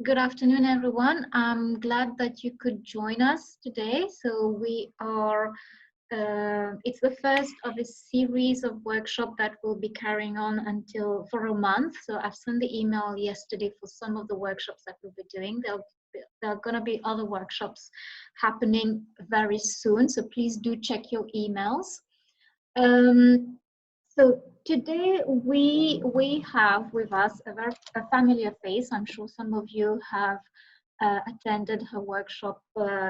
Good afternoon, everyone. I'm glad that you could join us today. So it's the first of a series of workshops that we'll be carrying on for a month. So I've sent the email yesterday for some of the workshops that we'll be doing. There are going to be other workshops happening very soon. So please do check your emails. So today we have with us a familiar face. I'm sure some of you have attended her workshop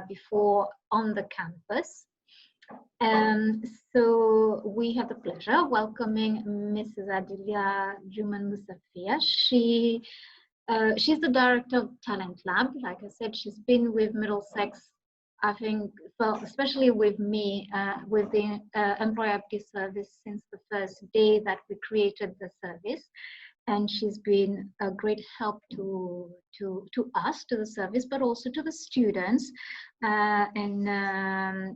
before on the campus. So we have the pleasure of welcoming Mrs. Adilla Diouman Mosafeer. She's the director of Talent Lab. Like I said, she's been with Middlesex, I think, well, especially with me, with the employability service since the first day that we created the service. And she's been a great help to us, to the service, but also to the students.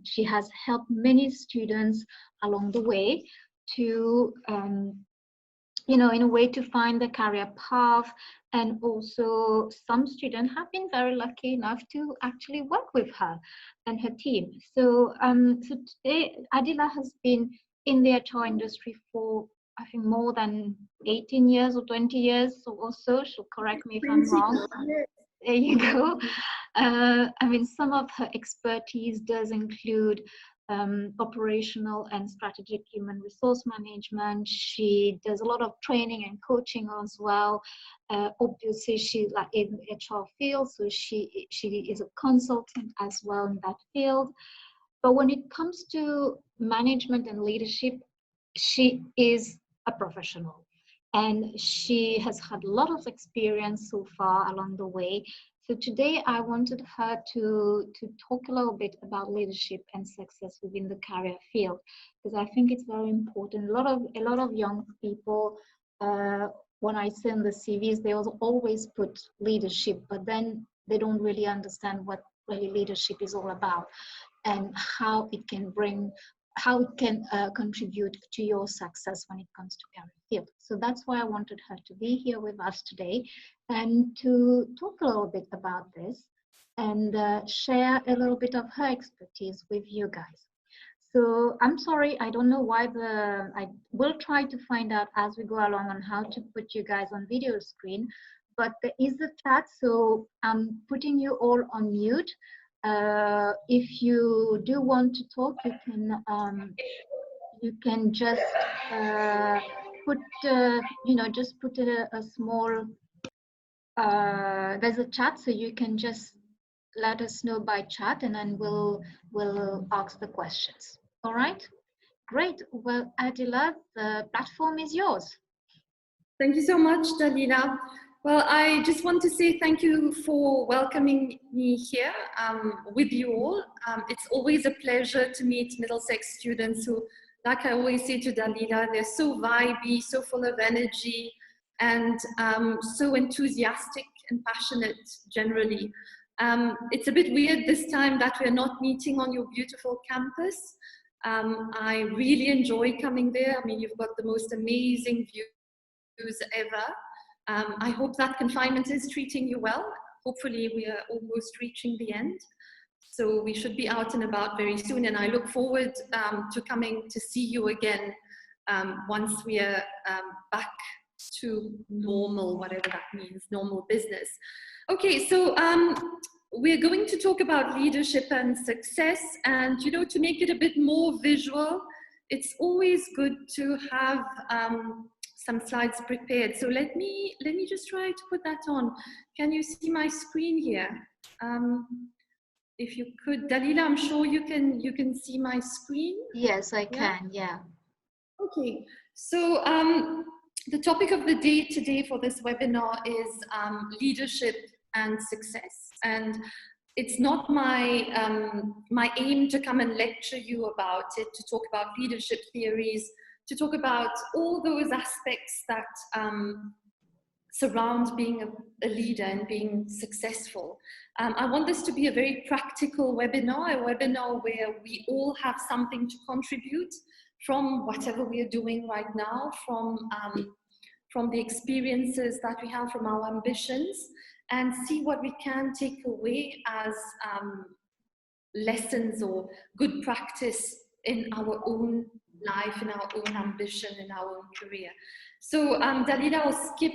She has helped many students along the way to, in a way to find the career path. And also some students have been very lucky enough to actually work with her and her team. So, so today, Adilla has been in the HR industry for, I think, more than 18 years or 20 years or so. She'll correct me if I'm wrong. There you go. I mean, some of her expertise does include operational and strategic human resource management. She does a lot of training and coaching as well. Obviously, she's like in HR field, so she is a consultant as well in that field. But when it comes to management and leadership, she is a professional, and she has had a lot of experience so far along the way. So today I wanted her to talk a little bit about leadership and success within the career field, because I think it's very important. A lot of young people, when I send the CVs, they always put leadership, but then they don't really understand what really leadership is all about and how it can contribute to your success when it comes to career field. So that's why I wanted her to be here with us today and to talk a little bit about this and share a little bit of her expertise with you guys. So I'm sorry, I don't know why I will try to find out as we go along on how to put you guys on video screen, but there is a chat, so I'm putting you all on mute. If you do want to talk, you can just put a small. There's a chat, so you can just let us know by chat, and then we'll ask the questions. All right, great. Well, Adilla, the platform is yours. Thank you so much, Dalila. Well, I just want to say thank you for welcoming me here with you all. It's always a pleasure to meet Middlesex students who, like I always say to Dalila, they're so vibey, so full of energy, and so enthusiastic and passionate generally. It's a bit weird this time that we're not meeting on your beautiful campus. I really enjoy coming there. I mean, you've got the most amazing views ever. I hope that confinement is treating you well. Hopefully we are almost reaching the end. So we should be out and about very soon, and I look forward to coming to see you again once we are back to normal, whatever that means, normal business. Okay, so we're going to talk about leadership and success, and to make it a bit more visual, it's always good to have some slides prepared. So let me just try to put that on. Can you see my screen here? If you could, Dalila, I'm sure you can see my screen. Yes, I can. Yeah. Okay. So the topic of the day today for this webinar is leadership and success, and it's not my aim to come and lecture you about it, to talk about leadership theories, to talk about all those aspects that surround being a leader and being successful. I want this to be a very practical webinar, a webinar where we all have something to contribute from whatever we are doing right now, from the experiences that we have, from our ambitions. and see what we can take away as lessons or good practice in our own life, in our own ambition, in our own career. So Dalila, I'll skip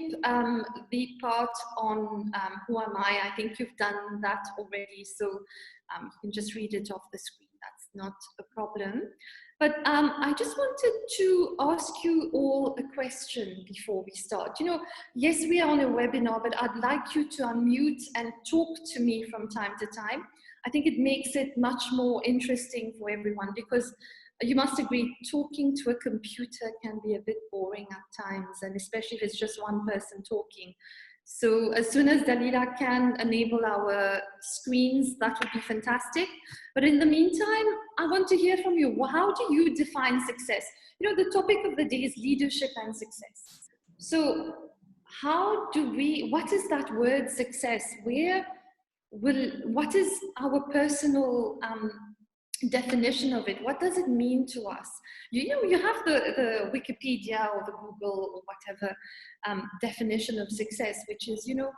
the part on who am I. I think you've done that already, so you can just read it off the screen. That's not a problem. But I just wanted to ask you all a question before we start. You know, yes, we are on a webinar, but I'd like you to unmute and talk to me from time to time. I think it makes it much more interesting for everyone, because you must agree, talking to a computer can be a bit boring at times, and especially if it's just one person talking. So as soon as Dalila can enable our screens, that would be fantastic. But in the meantime, I want to hear from you. How do you define success? You know, the topic of the day is leadership and success. So how do we, what is that word success? What is our personal definition of it? What does it mean to us? You know, you have the Wikipedia or the Google or whatever definition of success, which is, you know,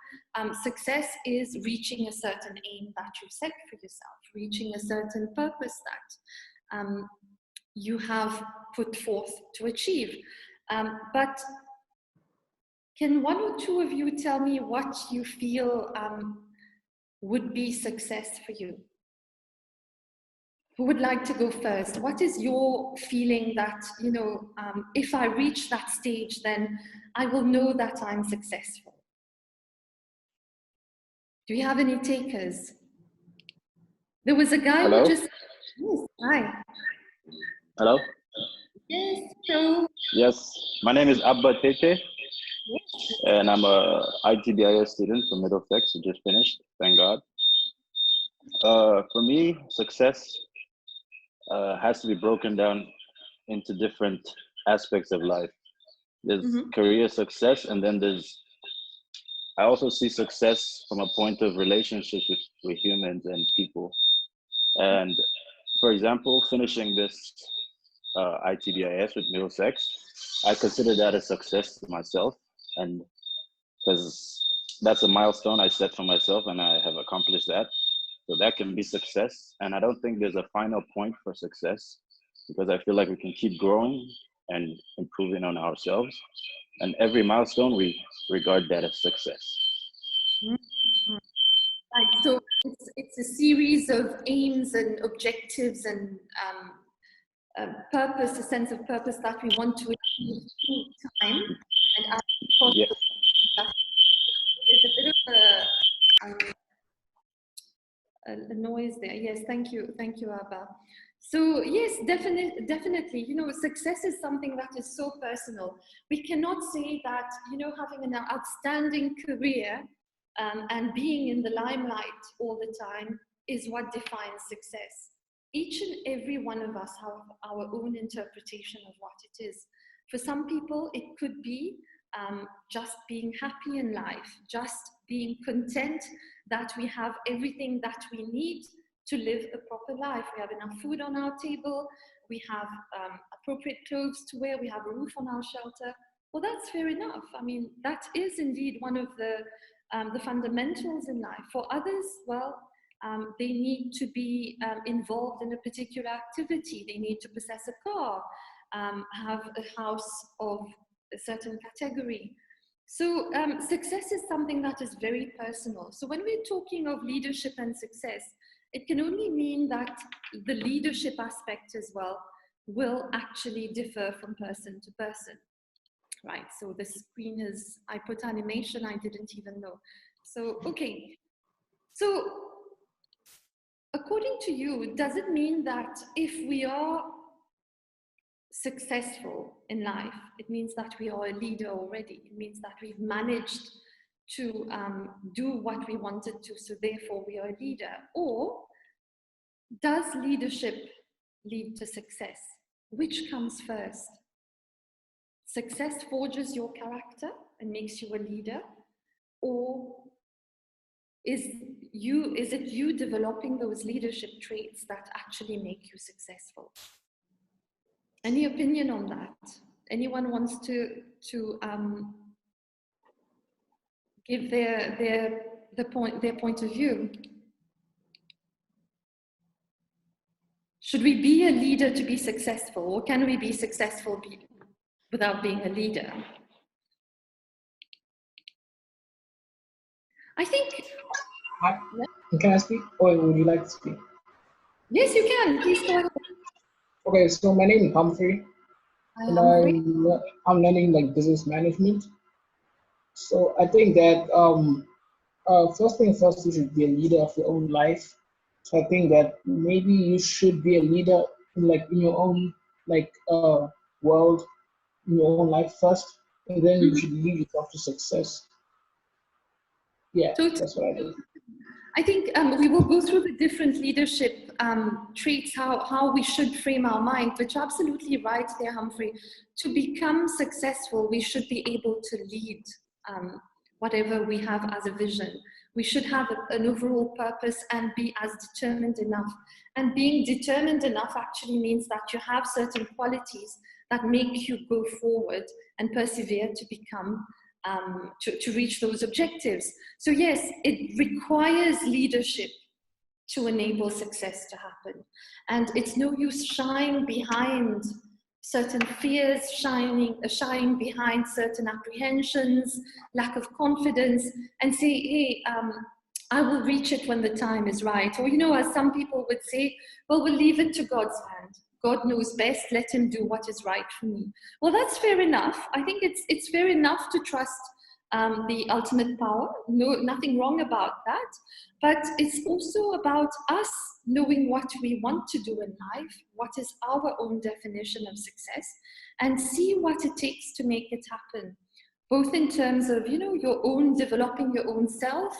success is reaching a certain aim that you set for yourself, reaching a certain purpose that you have put forth to achieve. But can one or two of you tell me what you feel would be success for you? Who would like to go first? What is your feeling that, you know, if I reach that stage, then I will know that I'm successful? Do you have any takers? There was a guy Hello? who just, yes, hi. Hello? Yes, so. Yes, my name is Abba Tete, and I'm a ITBIS student from Middlesex, who just finished, thank God. For me, success has to be broken down into different aspects of life. There's career success, and then I also see success from a point of relationship with humans and people. And for example, finishing this ITBIS with Middlesex, I consider that a success to myself, and because that's a milestone I set for myself and I have accomplished that. So that can be success. And I don't think there's a final point for success, because I feel like we can keep growing and improving on ourselves. And every milestone, we regard that as success. Right, so it's a series of aims and objectives and purpose, a sense of purpose that we want to achieve through time. And as Yeah. there's a bit of a noise there. Yes, thank you, Abba. So yes, definitely, you know, success is something that is so personal. We cannot say that, you know, having an outstanding career and being in the limelight all the time is what defines success. Each and every one of us have our own interpretation of what it is. For some people, it could be just being happy in life, just being content that we have everything that we need to live a proper life. We have enough food on our table, we have appropriate clothes to wear, we have a roof on our shelter. Well, that's fair enough. I mean, that is indeed one of the fundamentals in life. For others, well, they need to be involved in a particular activity. They need to possess a car, have a house of a certain category. So success is something that is very personal. So when we're talking of leadership and success, it can only mean that the leadership aspect as well will actually differ from person to person. Right, so the screen is, I put animation, I didn't even know. So, okay. So, according to you, does it mean that if we are successful in life, it means that we are a leader already? It means that we've managed to do what we wanted to, so therefore we are a leader? Or does leadership lead to success? Which comes first? Success forges your character and makes you a leader, or is it you developing those leadership traits that actually make you successful? Any opinion on that? Anyone wants to give their their point of view. Should we be a leader to be successful, or can we be successful without being a leader? I think... Hi. Can I speak, or would you like to speak? Yes, you can. Please go ahead. Okay, so my name is Humphrey, and I'm learning like business management. So I think that first thing first, you should be a leader of your own life. So I think that maybe you should be a leader in your own world, in your own life first, and then you should lead yourself to success. Yeah, Totally. that's what I do. I think we will go through the different leadership traits, how we should frame our mind, but you're absolutely right there, Humphrey. To become successful, we should be able to lead whatever we have as a vision. We should have an overall purpose and be as determined enough. And being determined enough actually means that you have certain qualities that make you go forward and persevere to become to reach those objectives. So yes, it requires leadership to enable success to happen. And it's no use shying behind certain fears, shying behind certain apprehensions, lack of confidence, and say, hey, I will reach it when the time is right. Or, you know, as some people would say, well, we'll leave it to God's hand. God knows best, let him do what is right for me. Well, that's fair enough. I think it's fair enough to trust the ultimate power. No, nothing wrong about that. But it's also about us knowing what we want to do in life, what is our own definition of success, and see what it takes to make it happen. Both in terms of, you know, your own developing your own self,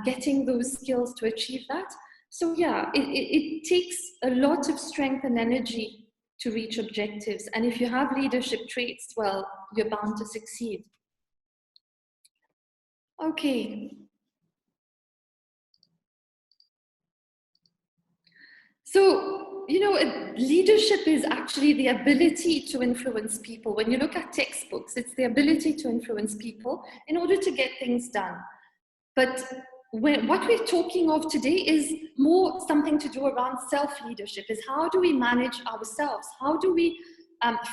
getting those skills to achieve that. So yeah, it takes a lot of strength and energy to reach objectives. And if you have leadership traits, well, you're bound to succeed. Okay. So, you know, leadership is actually the ability to influence people. When you look at textbooks, it's the ability to influence people in order to get things done. But what we're talking of today is more something to do around self-leadership, is how do we manage ourselves? How do we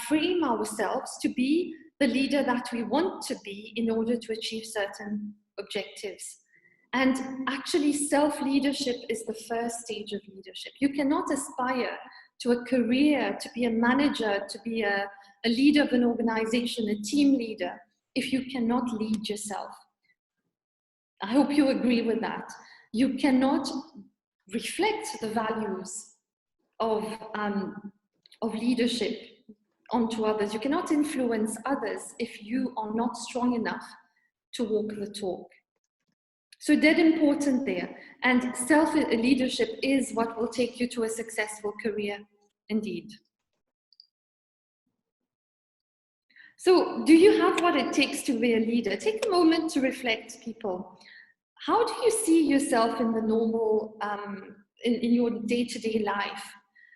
frame ourselves to be the leader that we want to be in order to achieve certain objectives? And actually, self-leadership is the first stage of leadership. You cannot aspire to a career, to be a manager, to be a leader of an organization, a team leader, if you cannot lead yourself. I hope you agree with that. You cannot reflect the values of leadership onto others. You cannot influence others if you are not strong enough to walk the talk. So dead important there. And self-leadership is what will take you to a successful career, indeed. So do you have what it takes to be a leader? Take a moment to reflect, people. How do you see yourself in the normal, in your day-to-day life?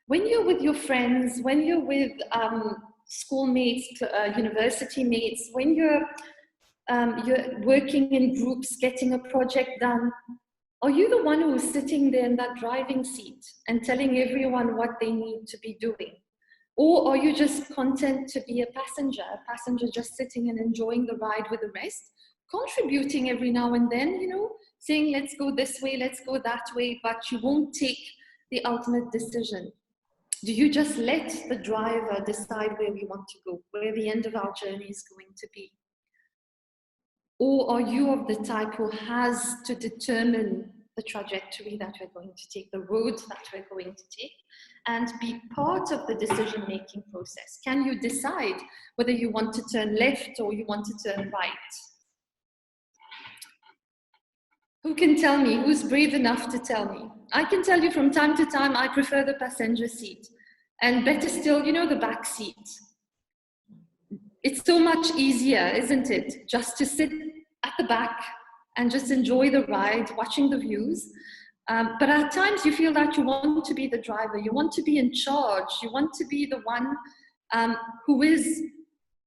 When you're with your friends, when you're with schoolmates, university mates, when you're working in groups, getting a project done, are you the one who's sitting there in that driving seat and telling everyone what they need to be doing? Or are you just content to be a passenger just sitting and enjoying the ride with the rest, contributing every now and then, you know, saying, let's go this way, let's go that way, but you won't take the ultimate decision? Do you just let the driver decide where we want to go, where the end of our journey is going to be? Or are you of the type who has to determine the trajectory that we're going to take, the road that we're going to take, and be part of the decision-making process? Can you decide whether you want to turn left or you want to turn right? Who can tell me? Who's brave enough to tell me? I can tell you from time to time, I prefer the passenger seat. And better still, you know, the back seat. It's so much easier, isn't it? Just to sit at the back and just enjoy the ride, watching the views. But at times you feel that you want to be the driver, you want to be in charge, you want to be the one who is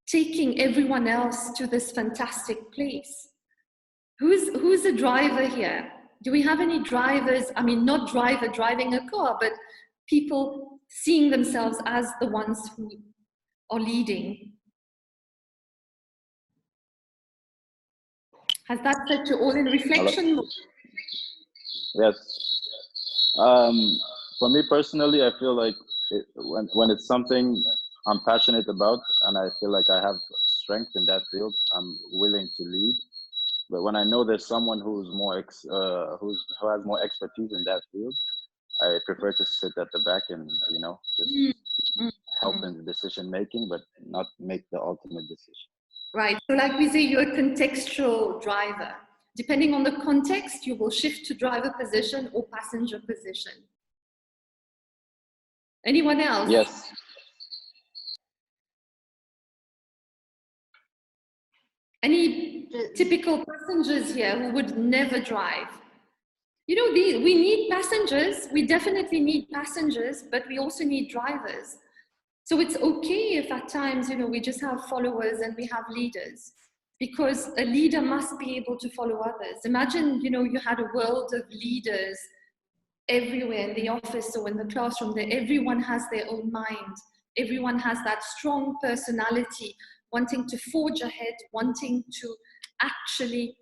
taking everyone else to this fantastic place. Who's a driver here? Do we have any drivers? I mean, not driver driving a car, but people seeing themselves as the ones who are leading. Has that set you all in reflection? Hello? Yes. For me personally, I feel like when it's something I'm passionate about and I feel like I have strength in that field, I'm willing to lead. But when I know there's someone who's more who has more expertise in that field, I prefer to sit at the back and just help in the decision making, but not make the ultimate decision. Right. So, like we say, you're a contextual driver. Depending on the context, you will shift to driver position or passenger position. Anyone else? Yes. Any typical passengers here who would never drive? You know, we need passengers. We definitely need passengers, but we also need drivers. So it's okay if at times, we just have followers and we have leaders, because a leader must be able to follow others. Imagine, you had a world of leaders everywhere in the office or in the classroom, that everyone has their own mind. Everyone has that strong personality, wanting to forge ahead, wanting to actually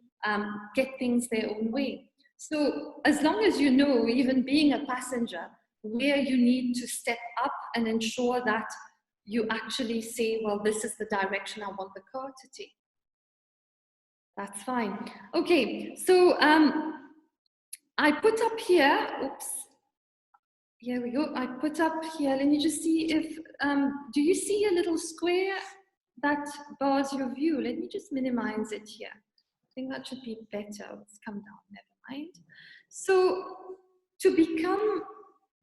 get things their own way. So as long as even being a passenger, where you need to step up and ensure that you actually say, well, this is the direction I want the car to take. That's fine. Okay, so I put up here, oops, here we go. I put up here, let me just see if, do you see a little square that bars your view? Let me just minimize it here. I think that should be better. Let's come down, never mind. So to become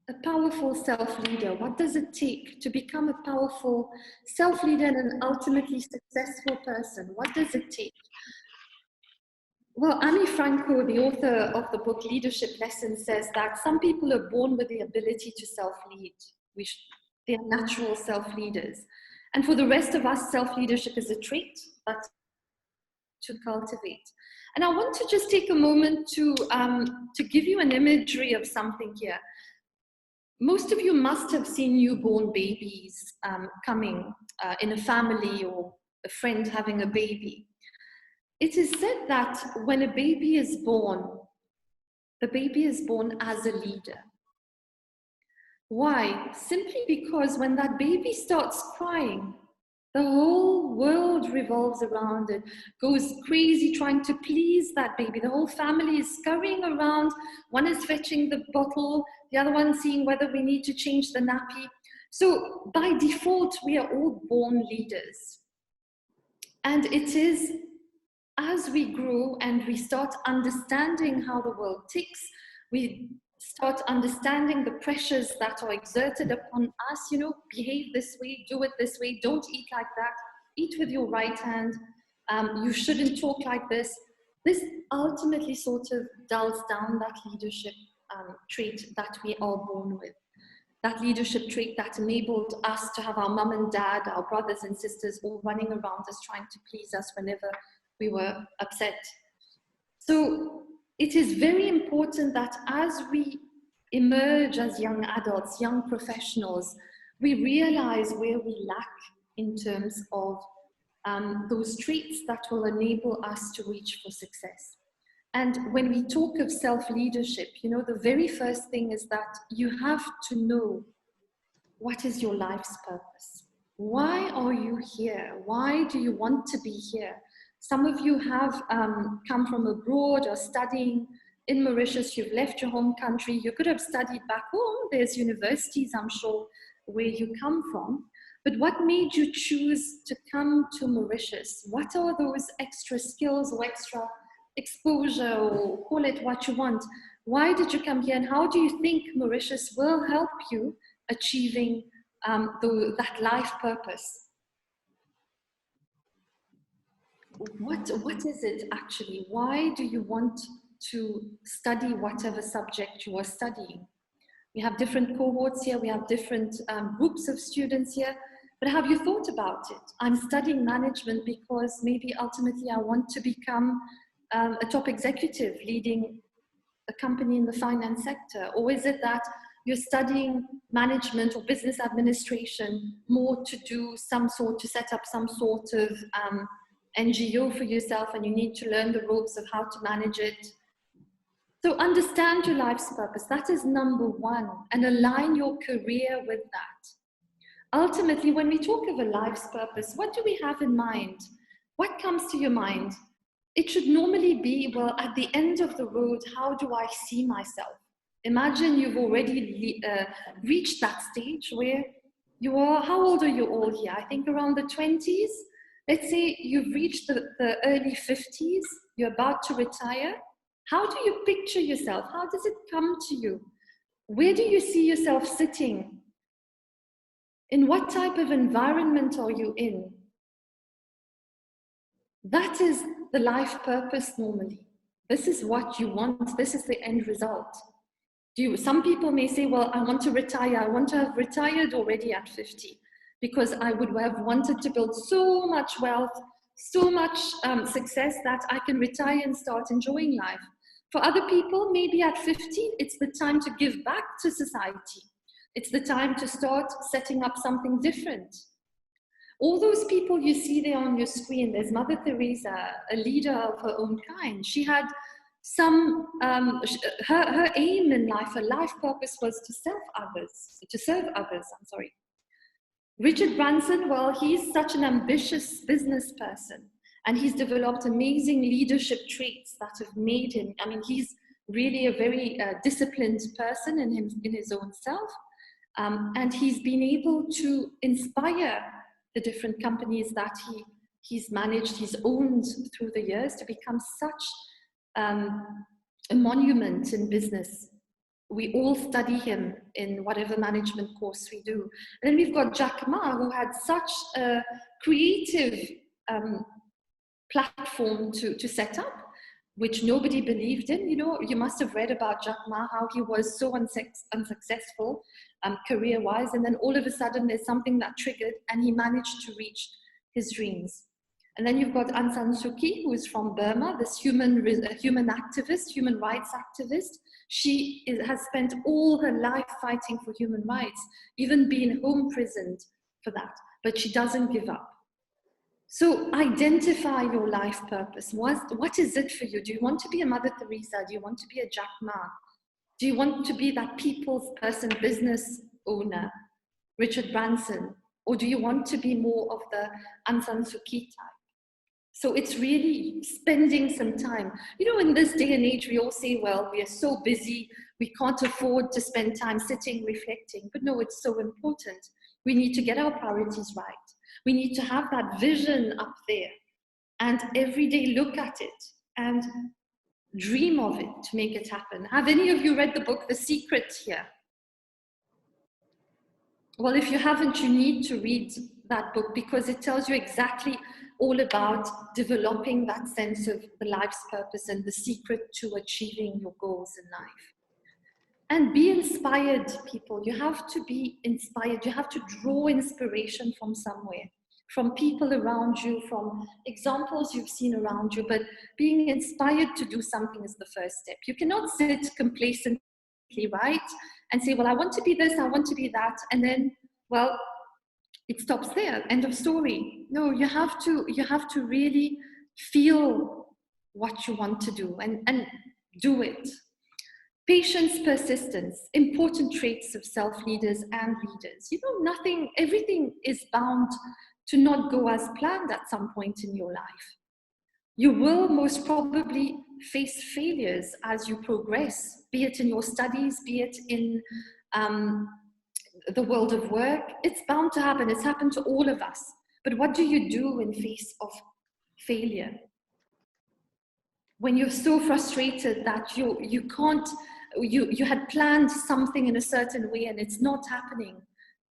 a powerful self-leader, what does it take to become a powerful self-leader and an ultimately successful person? What does it take? Well, Amy Franco, the author of the book Leadership Lessons, says that some people are born with the ability to self-lead. They are natural self-leaders. And for the rest of us, self-leadership is a trait that to cultivate. And I want to just take a moment to give you an imagery of something here. Most of you must have seen newborn babies coming in a family, or a friend having a baby. It is said that when a baby is born, the baby is born as a leader. Why? Simply because when that baby starts crying, the whole world revolves around it, goes crazy trying to please that baby. The whole family is scurrying around. One is fetching the bottle, the other one seeing whether we need to change the nappy. So by default, we are all born leaders. And it is as we grow and we start understanding how the world ticks, we start understanding the pressures that are exerted upon us, behave this way, do it this way, don't eat like that, eat with your right hand, you shouldn't talk like this. This ultimately sort of dulls down that leadership trait that we are born with. That leadership trait that enabled us to have our mum and dad, our brothers and sisters all running around us trying to please us whenever we were upset. So it is very important that as we emerge as young adults, young professionals, we realize where we lack in terms of those traits that will enable us to reach for success. And when we talk of self-leadership, the very first thing is that you have to know what is your life's purpose. Why are you here? Why do you want to be here? Some of you have come from abroad or studying in Mauritius. You've left your home country. You could have studied back home. There's universities, I'm sure, where you come from. But what made you choose to come to Mauritius? What are those extra skills or extra exposure, or call it what you want? Why did you come here, and how do you think Mauritius will help you achieving that life purpose? What is it actually? Why do you want to study whatever subject you are studying? We have different cohorts here, we have different groups of students here, but have you thought about it? I'm studying management because maybe ultimately I want to become a top executive leading a company in the finance sector? Or is it that you're studying management or business administration more to do to set up some sort of NGO for yourself, and you need to learn the ropes of how to manage it? So understand your life's purpose. That is number one, and align your career with that. Ultimately, when we talk of a life's purpose, what do we have in mind? What comes to your mind? It should normally be, well, at the end of the road, how do I see myself? Imagine you've already reached that stage where you are, how old are you all here? I think around the 20s. Let's say you've reached the early 50s, you're about to retire. How do you picture yourself? How does it come to you? Where do you see yourself sitting? In what type of environment are you in? That is the life purpose normally. This is what you want. This is the end result. Some people may say, well, I want to retire. I want to have retired already at 50 because I would have wanted to build so much wealth, so much success that I can retire and start enjoying life. For other people, maybe at 50, it's the time to give back to society. It's the time to start setting up something different. All those people you see there on your screen, there's Mother Teresa, a leader of her own kind. She had some, her aim in life, her life purpose was to serve others, Richard Branson, well, he's such an ambitious business person, and he's developed amazing leadership traits that have made him, I mean, he's really a very disciplined person in his own self. And he's been able to inspire the different companies that he's managed, he's owned through the years to become such a monument in business. We all study him in whatever management course we do. And then we've got Jack Ma, who had such a creative platform to set up, which nobody believed in. You know, you must have read about Jack Ma, how he was so unsuccessful career-wise, and then all of a sudden there's something that triggered and he managed to reach his dreams. And then you've got Aung San Suu Kyi, who is from Burma, this human activist, human rights activist. She has spent all her life fighting for human rights, even being home prisoned for that, but she doesn't give up. So identify your life purpose. What is it for you? Do you want to be a Mother Teresa? Do you want to be a Jack Ma? Do you want to be that people's person, business owner, Richard Branson? Or do you want to be more of the Aung San Suu Kyi type? So it's really spending some time. You know, in this day and age, we all say, well, we are so busy, we can't afford to spend time sitting, reflecting. But no, it's so important. We need to get our priorities right. We need to have that vision up there and every day look at it and dream of it to make it happen. Have any of you read the book, The Secret, here? Well, if you haven't, you need to read that book because it tells you exactly all about developing that sense of the life's purpose and the secret to achieving your goals in life. And be inspired, people. You have to be inspired. You have to draw inspiration from somewhere, from people around you, from examples you've seen around you, but being inspired to do something is the first step. You cannot sit complacently, right? And say, well, I want to be this, I want to be that. And then, well, it stops there, end of story. No, you have to really feel what you want to do and do it. Patience, persistence, important traits of self-leaders and leaders. You know, everything is bound to not go as planned at some point in your life. You will most probably face failures as you progress, be it in your studies, be it in the world of work. It's bound to happen. It's happened to all of us. But what do you do in face of failure? When you're so frustrated that you can't, you had planned something in a certain way and it's not happening.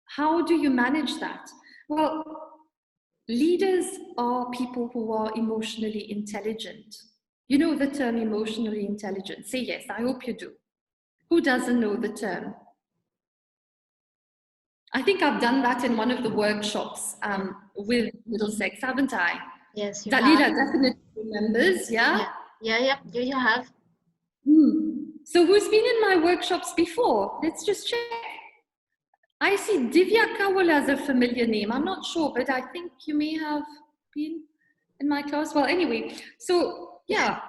How do you manage that? Well, leaders are people who are emotionally intelligent. You know the term emotionally intelligent. Say yes, I hope you do. Who doesn't know the term? I think I've done that in one of the workshops with Middlesex, haven't I? Yes, you Dalila have. definitely remembers, yeah? Yeah, you have. So who's been in my workshops before? Let's just check. I see Divya Kawal as a familiar name. I'm not sure, but I think you may have been in my class. Well, anyway, so yeah,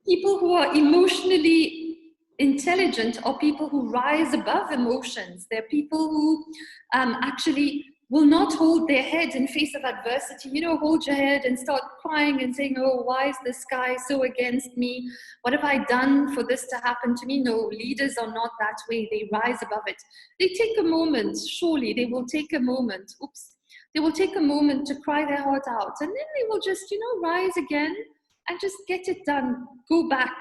people who are emotionally intelligent are people who rise above emotions. They're people who actually will not hold their head in face of adversity. You know, hold your head and start crying and saying, oh, why is this guy so against me? What have I done for this to happen to me? No, leaders are not that way. They rise above it. They take a moment, surely they will take a moment. They will take a moment to cry their heart out, and then they will just, you know, rise again and just get it done. Go back,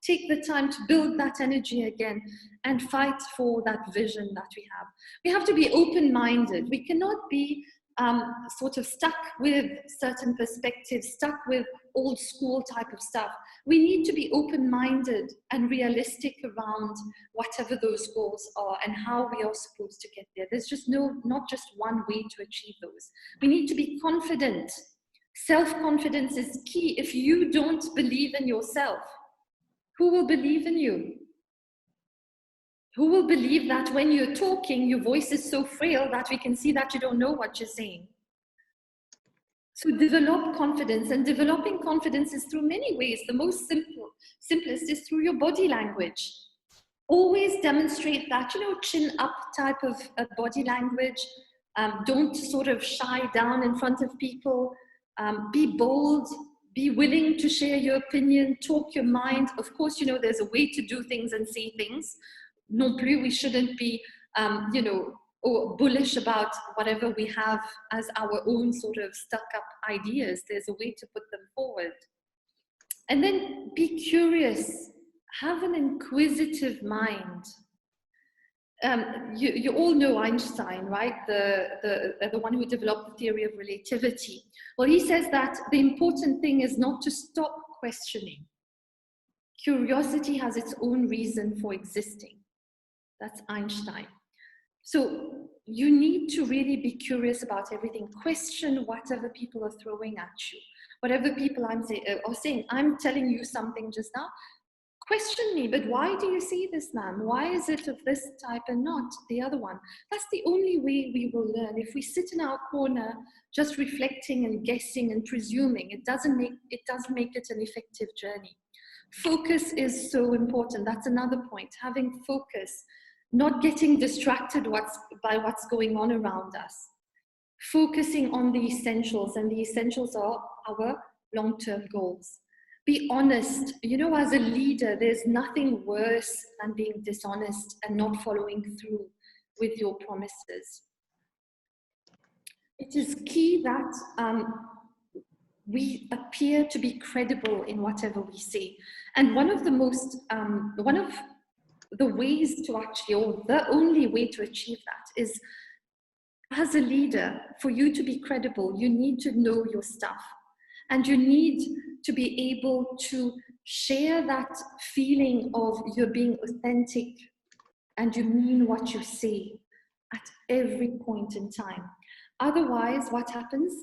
take the time to build that energy again and fight for that vision that we have. We have to be open-minded. We cannot be sort of stuck with certain perspectives, stuck with old school type of stuff. We need to be open-minded and realistic around whatever those goals are and how we are supposed to get there. There's just not just one way to achieve those. We need to be confident. Self-confidence is key. If you don't believe in yourself, who will believe in you? Who will believe that when you're talking, your voice is so frail that we can see that you don't know what you're saying? So develop confidence, and developing confidence is through many ways. The most simplest is through your body language. Always demonstrate that, you know, chin up type of body language. Don't sort of shy down in front of people. Be bold, be willing to share your opinion, talk your mind. Of course, you know, there's a way to do things and say things. Non plus, we shouldn't be, you know, bullish about whatever we have as our own sort of stuck up ideas. There's a way to put them forward. And then be curious, have an inquisitive mind. You all know Einstein, right? The one who developed the theory of relativity. Well, he says that the important thing is not to stop questioning. Curiosity has its own reason for existing. That's Einstein. So you need to really be curious about everything. Question whatever people are throwing at you. Whatever people are saying, I'm telling you something just now. Question me, but why do you see this, ma'am? Why is it of this type and not the other one? That's the only way we will learn. If we sit in our corner just reflecting and guessing and presuming, it doesn't make it an effective journey. Focus is so important. That's another point. Having focus, not getting distracted by what's going on around us. Focusing on the essentials, and the essentials are our long-term goals. Be honest. You know, as a leader, there's nothing worse than being dishonest and not following through with your promises. It is key that we appear to be credible in whatever we say. And one of the ways to actually, or the only way to achieve that is, as a leader, for you to be credible, you need to know your stuff. And you need to be able to share that feeling of you're being authentic and you mean what you say at every point in time. Otherwise, what happens?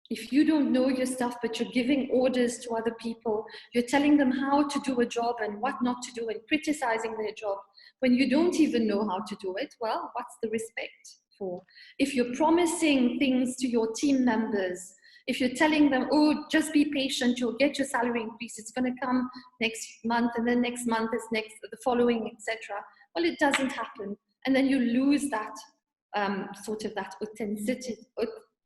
If you don't know your stuff, but you're giving orders to other people, you're telling them how to do a job and what not to do and criticizing their job, when you don't even know how to do it, well, what's the respect for? If you're promising things to your team members, if you're telling them, oh, just be patient, you'll get your salary increase, it's going to come next month, and then next month is the following, etc. Well, it doesn't happen. And then you lose that sort of that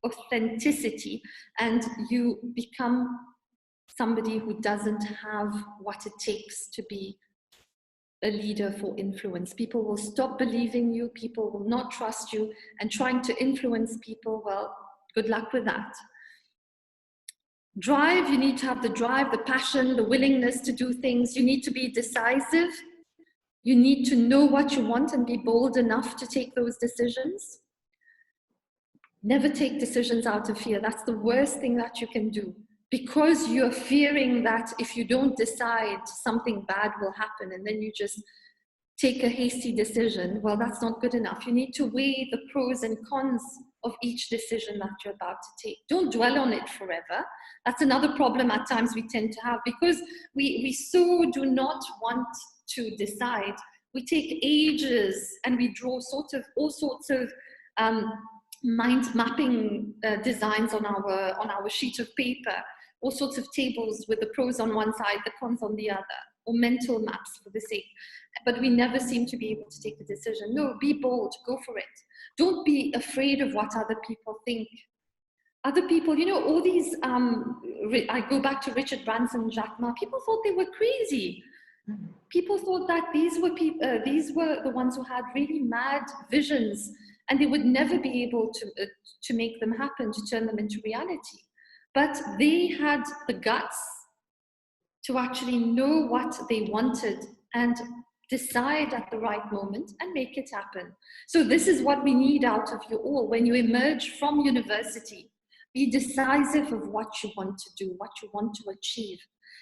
authenticity, and you become somebody who doesn't have what it takes to be a leader for influence. People will stop believing you, people will not trust you, and trying to influence people, well, good luck with that. Drive, you need to have the drive, the passion, the willingness to do things. You need to be decisive. You need to know what you want and be bold enough to take those decisions. Never take decisions out of fear. That's the worst thing that you can do, because you're fearing that if you don't decide, something bad will happen, and then you just take a hasty decision. Well, that's not good enough. You need to weigh the pros and cons of each decision that you're about to take. Don't dwell on it forever. That's another problem at times we tend to have, because we so do not want to decide. We take ages and we draw all sorts of mind mapping designs on our sheet of paper, all sorts of tables with the pros on one side, the cons on the other, or mental maps for the sake. But we never seem to be able to take a decision. No, be bold, go for it. Don't be afraid of what other people think. Other people, you know, all these, I go back to Richard Branson and Jack Ma, people thought they were crazy. People thought that these were the ones who had really mad visions, and they would never be able to make them happen, to turn them into reality. But they had the guts to actually know what they wanted and decide at the right moment and make it happen. So this is what we need out of you all. When you emerge from university, be decisive of what you want to do, what you want to achieve.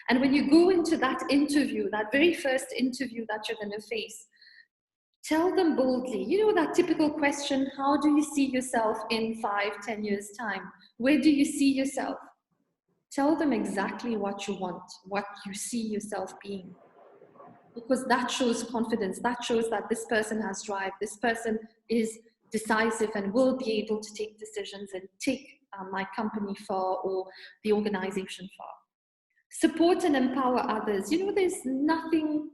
And when you go into that interview, that very first interview that you're going to face, tell them boldly, you know, that typical question, how do you see yourself in 5-10 years' time? Where do you see yourself? Tell them exactly what you want, what you see yourself being. Because that shows confidence, that shows that this person has drive, this person is decisive and will be able to take decisions and take my company far or the organization far. Support and empower others. You know, there's nothing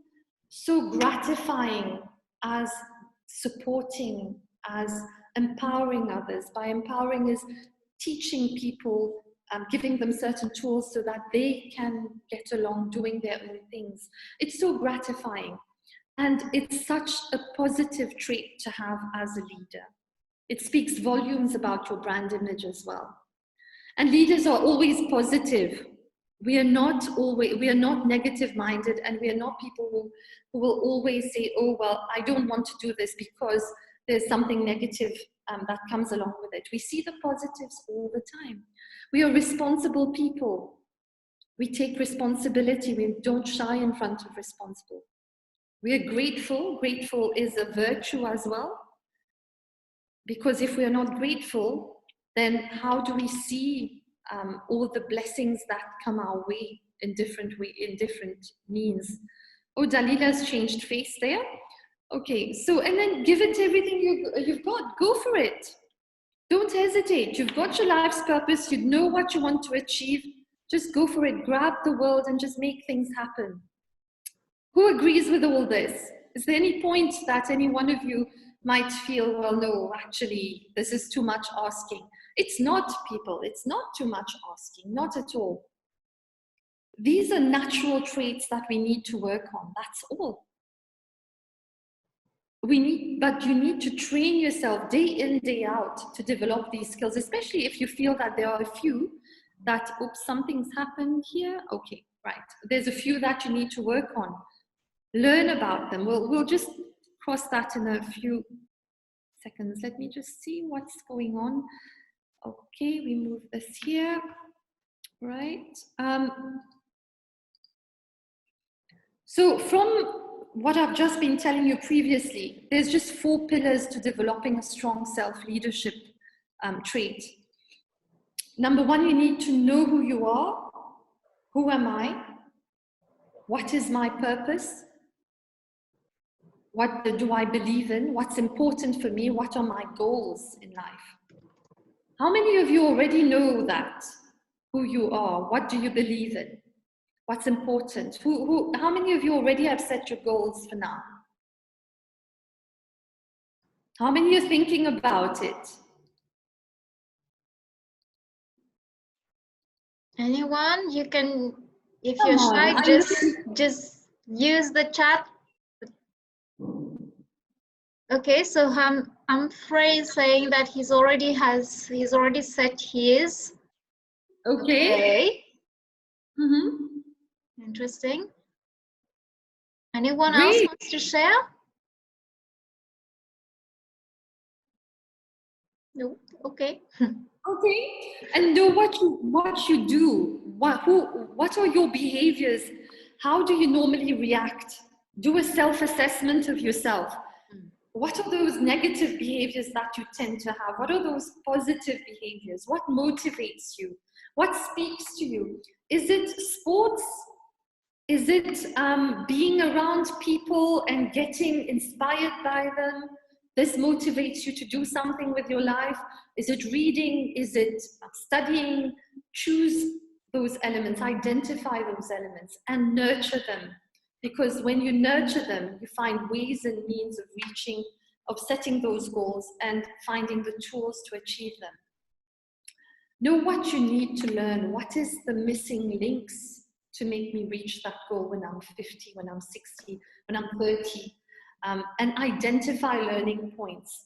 so gratifying as supporting, as empowering others. By empowering is teaching people, giving them certain tools so that they can get along doing their own things. It's so gratifying. And it's such a positive trait to have as a leader. It speaks volumes about your brand image as well. And leaders are always positive. We are not negative minded, and we are not people who will always say, oh, well, I don't want to do this because there's something negative that comes along with it. We see the positives all the time. We are responsible people. We take responsibility. We don't shy in front of responsible. We are grateful. Grateful is a virtue as well. Because if we are not grateful, then how do we see all the blessings that come our way in different means? Oh, Dalila's changed face there. Okay, so, and then give it everything you've got. Go for it. Don't hesitate. You've got your life's purpose. You know what you want to achieve. Just go for it. Grab the world and just make things happen. Who agrees with all this? Is there any point that any one of you might feel, well, no, actually, this is too much asking? It's not, people. It's not too much asking. Not at all. These are natural traits that we need to work on. That's all. But you need to train yourself day in, day out to develop these skills, especially if you feel that there are a few that, oops, something's happened here. Okay, right. There's a few that you need to work on. Learn about them. We'll just cross that in a few seconds. Let me just see what's going on. Okay, we move this here, right? So from what I've just been telling you previously, there's just 4 pillars to developing a strong self-leadership trait. Number 1, you need to know who you are. Who am I? What is my purpose? What do I believe in? What's important for me? What are my goals in life? How many of you already know that? Who you are? What do you believe in? What's important? How many of you already have set your goals for now? How many are thinking about it? Anyone? You can, if you're shy, just use the chat. Okay, so Humphrey saying that he's already set his. Okay. Mm-hmm. Interesting. Anyone else wants to share? No. Okay. Okay. And know what you do. What are your behaviors? How do you normally react? Do a self-assessment of yourself. what are those negative behaviors that you tend to have? What are those positive behaviors? What motivates you? What speaks to you? Is it sports? Is it being around people and getting inspired by them? This motivates you to do something with your life. Is it reading? Is it studying? Choose those elements, identify those elements and nurture them. Because when you nurture them, you find ways and means of reaching, of setting those goals and finding the tools to achieve them. Know what you need to learn. What is the missing links to make me reach that goal when I'm 50, when I'm 60, when I'm 30? And identify learning points.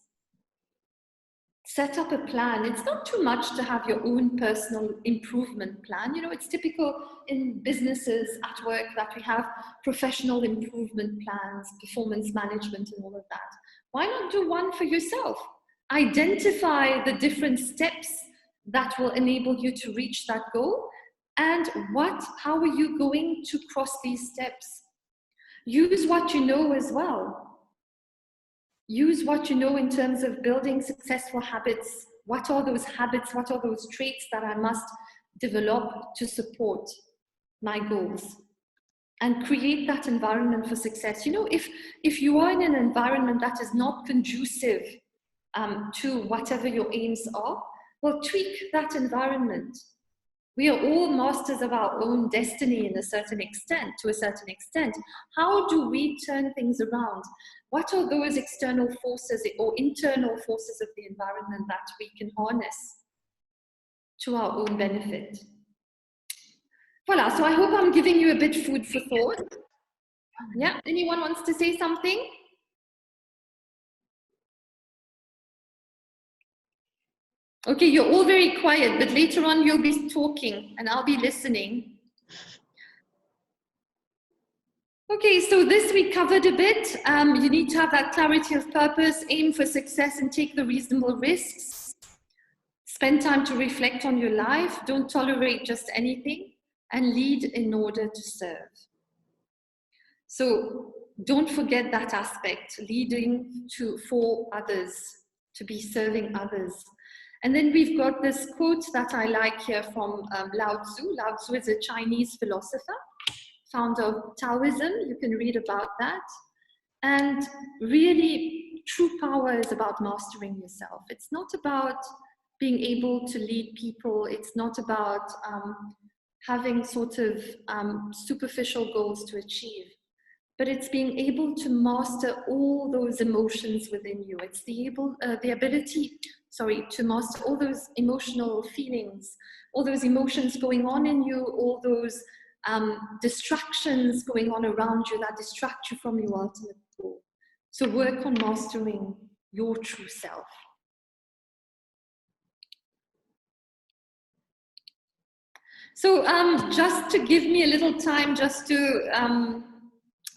Set up a plan. It's not too much to have your own personal improvement plan. You know, it's typical in businesses, at work, that we have professional improvement plans, performance management and all of that. Why not do one for yourself? Identify the different steps that will enable you to reach that goal, and how are you going to cross these steps? Use what you know as well. Use what you know in terms of building successful habits. What are those habits? What are those traits that I must develop to support my goals? And create that environment for success. You know, if you are in an environment that is not conducive to whatever your aims are, well, tweak that environment. We are all masters of our own destiny to a certain extent. How do we turn things around? What are those external forces or internal forces of the environment that we can harness to our own benefit? Voila, so I hope I'm giving you a bit food for thought. Yeah, anyone wants to say something? Okay, you're all very quiet, but later on you'll be talking and I'll be listening. Okay, so this we covered a bit. You need to have that clarity of purpose, aim for success and take the reasonable risks. Spend time to reflect on your life. Don't tolerate just anything, and lead in order to serve. So don't forget that aspect, leading for others, to be serving others. And then we've got this quote that I like here from Lao Tzu. Lao Tzu is a Chinese philosopher, founder of Taoism. You can read about that. And really, true power is about mastering yourself. It's not about being able to lead people. It's not about having sort of superficial goals to achieve. But it's being able to master all those emotions within you. It's the ability to master all those emotional feelings, all those emotions going on in you, all those distractions going on around you that distract you from your ultimate goal. So work on mastering your true self. So just to give me a little time just to,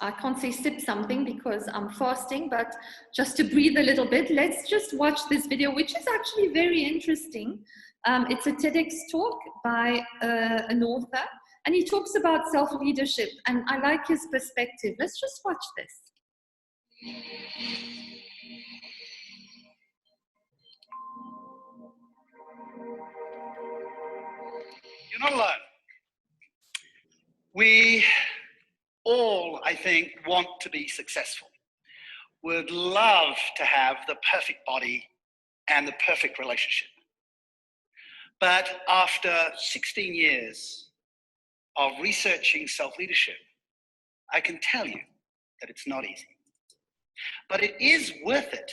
I can't say sip something because I'm fasting, but just to breathe a little bit, let's just watch this video, which is actually very interesting. It's a TEDx talk by an author, and he talks about self-leadership, and I like his perspective. Let's just watch this. You're not alone. We all, I think, want to be successful. Would love to have the perfect body and the perfect relationship. But after 16 years of researching self-leadership, I can tell you that it's not easy. But it is worth it,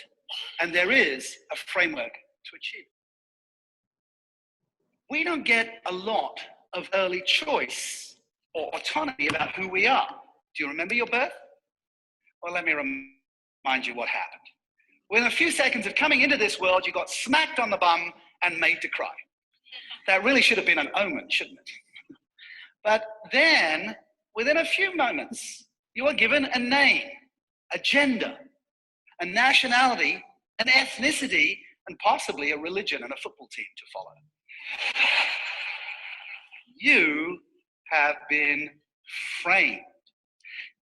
and there is a framework to achieve it. We don't get a lot of early choice or autonomy about who we are. Do you remember your birth? Well, let me remind you what happened. Within a few seconds of coming into this world, you got smacked on the bum and made to cry. That really should have been an omen, shouldn't it? But then, within a few moments, you are given a name, a gender, a nationality, an ethnicity, and possibly a religion and a football team to follow. You have been framed.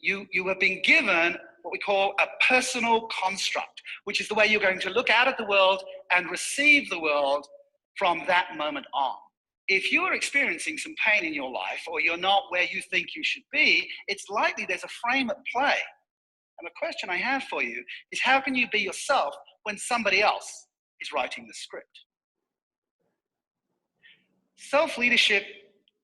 You have been given what we call a personal construct, which is the way you're going to look out at the world and receive the world from that moment on. If you are experiencing some pain in your life, or you're not where you think you should be, it's likely there's a frame at play. And the question I have for you is, how can you be yourself when somebody else is writing the script? Self-leadership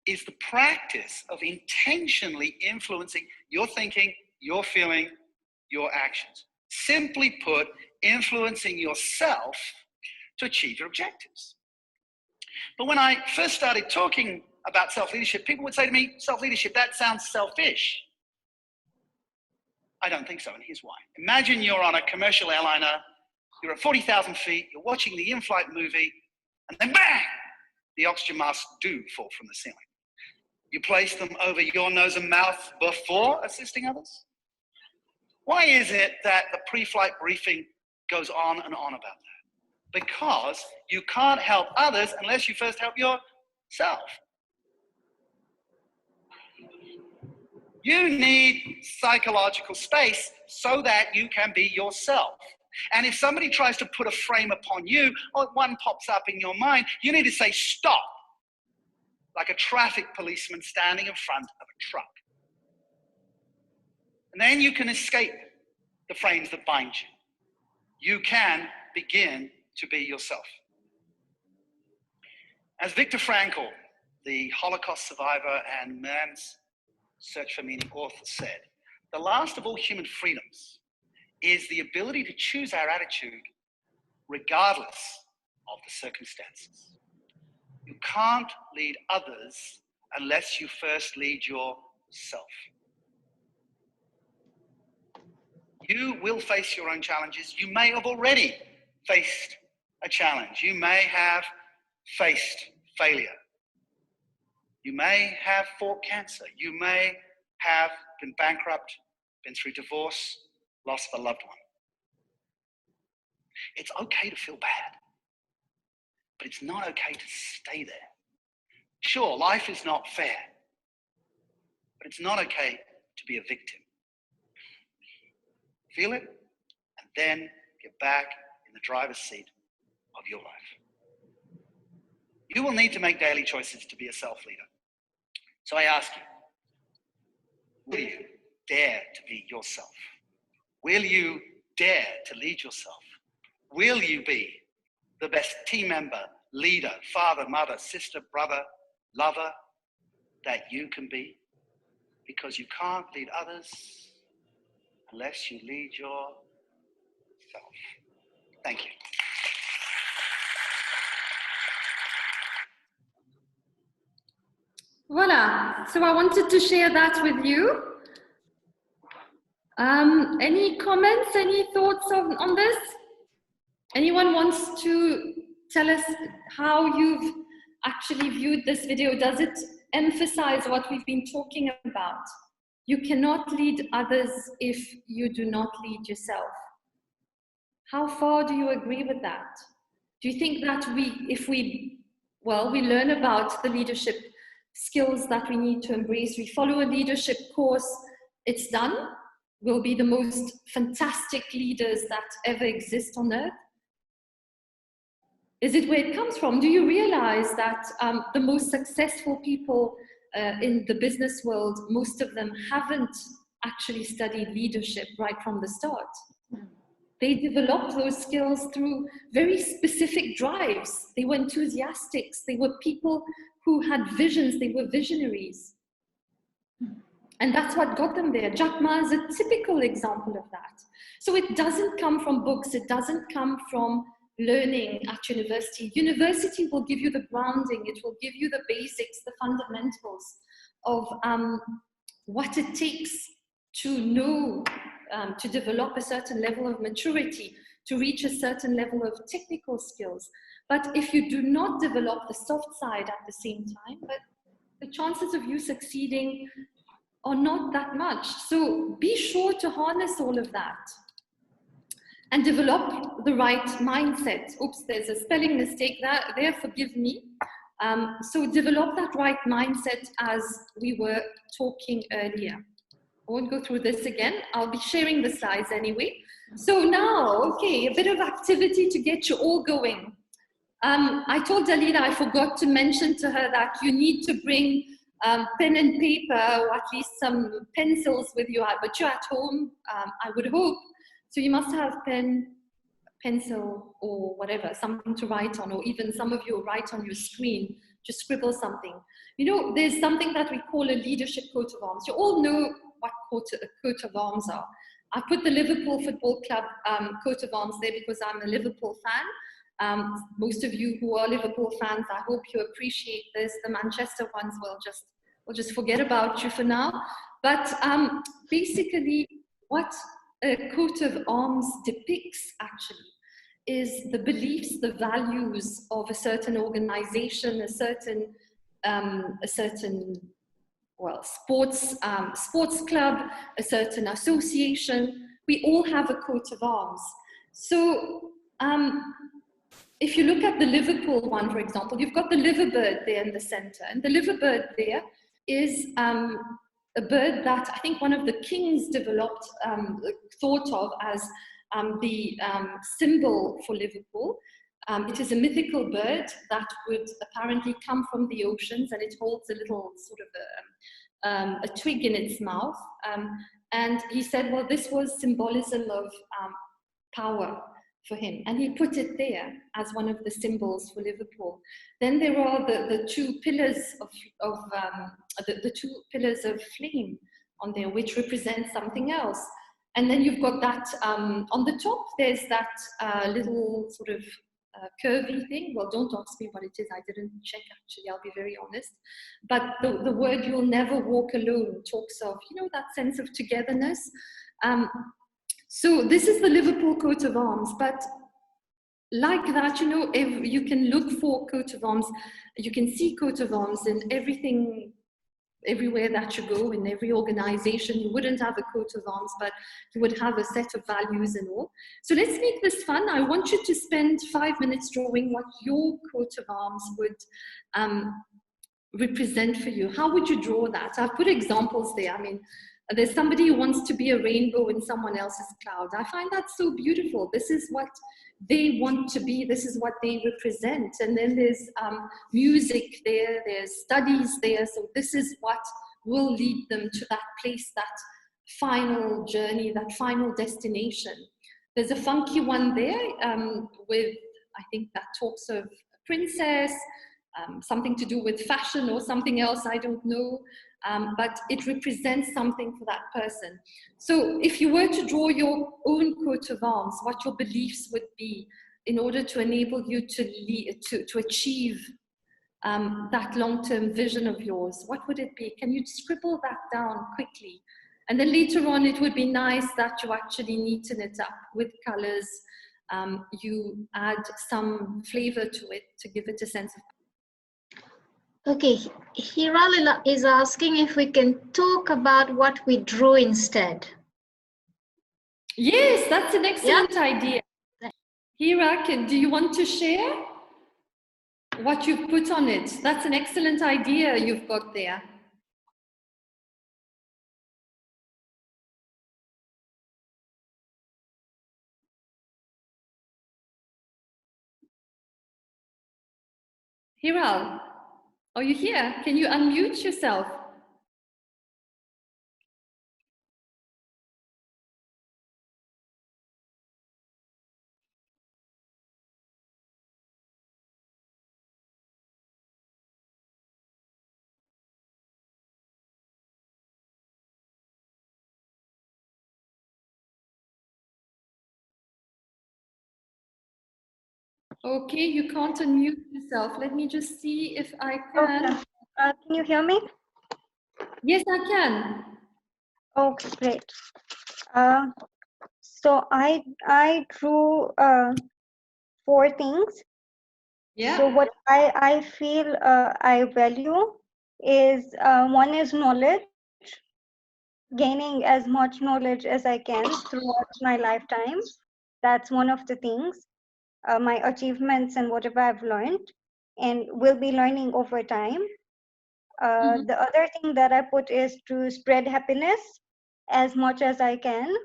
is the practice of intentionally influencing your thinking, your feeling, your actions. Simply put, influencing yourself to achieve your objectives. But when I first started talking about self-leadership, people would say to me, self-leadership, that sounds selfish. I don't think so, and here's why. Imagine you're on a commercial airliner, you're at 40,000 feet, you're watching the in-flight movie, and then bang, the oxygen masks do fall from the ceiling. You place them over your nose and mouth before assisting others? Why is it that the pre-flight briefing goes on and on about that? Because you can't help others unless you first help yourself. You need psychological space so that you can be yourself. And if somebody tries to put a frame upon you, or one pops up in your mind, you need to say stop, like a traffic policeman standing in front of a truck. And then you can escape the frames that bind you. You can begin to be yourself. As Viktor Frankl, the Holocaust survivor and man's search for meaning author, said, the last of all human freedoms is the ability to choose our attitude regardless of the circumstances. You can't lead others unless you first lead yourself. You will face your own challenges. You may have already faced a challenge. You may have faced failure. You may have fought cancer. You may have been bankrupt, been through divorce, loss of a loved one. It's okay to feel bad, but it's not okay to stay there. Sure, life is not fair, but it's not okay to be a victim. Feel it, and then get back in the driver's seat of your life. You will need to make daily choices to be a self-leader. So I ask you, will you dare to be yourself? Will you dare to lead yourself? Will you be the best team member, leader, father, mother, sister, brother, lover that you can be? Because you can't lead others unless you lead yourself. Thank you. Voila, so I wanted to share that with you. Any comments, any thoughts on this? Anyone wants to tell us how you've actually viewed this video? Does it emphasize what we've been talking about? You cannot lead others if you do not lead yourself. How far do you agree with that? Do you think that if we learn about the leadership skills that we need to embrace, we follow a leadership course, it's done? We'll be the most fantastic leaders that ever exist on earth? Is it where it comes from? Do you realize that the most successful people in the business world, most of them haven't actually studied leadership right from the start? They developed those skills through very specific drives. They were enthusiastics. They were people who had visions. They were visionaries. And that's what got them there. Jack Ma is a typical example of that. So it doesn't come from books. It doesn't come from learning at university. University will give you the grounding. It will give you the basics, the fundamentals of what it takes to know, to develop a certain level of maturity, to reach a certain level of technical skills. But if you do not develop the soft side at the same time, but the chances of you succeeding are not that much. So be sure to harness all of that and develop the right mindset. Oops, there's a spelling mistake there, forgive me. So develop that right mindset as we were talking earlier. won't go through this again. I'll be sharing the slides anyway. So now, okay, a bit of activity to get you all going. I told Dalila I forgot to mention to her that you need to bring pen and paper, or at least some pencils with you, but you're at home, I would hope. So you must have pen, pencil, or whatever, something to write on, or even some of you write on your screen, just scribble something. You know, there's something that we call a leadership coat of arms. You all know what coat of arms are. I put the Liverpool Football Club coat of arms there because I'm a Liverpool fan. Most of you who are Liverpool fans, I hope you appreciate this. The Manchester ones will just forget about you for now. But basically, what a coat of arms depicts actually is the beliefs, the values of a certain organization, a certain well, sports club, a certain association. We all have a coat of arms. So if you look at the Liverpool one, for example, you've got the liverbird there in the center, and the liverbird there is a bird that I think one of the kings developed, thought of as the symbol for Liverpool. It is a mythical bird that would apparently come from the oceans, and it holds a little sort of a twig in its mouth. And he said, well, this was symbolism of power for him, and he put it there as one of the symbols for Liverpool. Then there are the two pillars of the two pillars of flame on there, which represent something else. And then you've got that on the top. There's that little sort of curvy thing. Well, don't ask me what it is. I didn't check actually. I'll be very honest. But the word "you'll never walk alone" talks of, you know, that sense of togetherness. So this is the Liverpool coat of arms, but like that, you know, if you can look for coat of arms, you can see coat of arms in everything, everywhere that you go, in every organization. You wouldn't have a coat of arms, but you would have a set of values and all. So let's make this fun. I want you to spend 5 minutes drawing what your coat of arms would represent for you. How would you draw that? I've put examples there. I mean, there's somebody who wants to be a rainbow in someone else's cloud. I find that so beautiful. This is what they want to be. This is what they represent. And then there's music there, there's studies there. So this is what will lead them to that place, that final journey, that final destination. There's a funky one there with, I think that talks of a princess, something to do with fashion or something else, I don't know. But it represents something for that person. So if you were to draw your own coat of arms, what your beliefs would be in order to enable you to achieve that long-term vision of yours, what would it be? Can you scribble that down quickly? And then later on, it would be nice that you actually neaten it up with colors. You add some flavor to it to give it a sense of. Okay, Hiral is asking if we can talk about what we drew instead. Yes, that's an excellent idea. Hira, do you want to share what you've put on it? That's an excellent idea you've got there. Hiral, are you here? Can you unmute yourself? Okay, you can't unmute yourself. Let me just see if I can. Okay. Can you hear me? Yes, I can. Okay, great. So I drew 4 things. Yeah. So what I feel I value is one is knowledge, gaining as much knowledge as I can throughout my lifetime. That's one of the things. My achievements and whatever I've learned and will be learning over time. The other thing that I put is to spread happiness. as much as I can.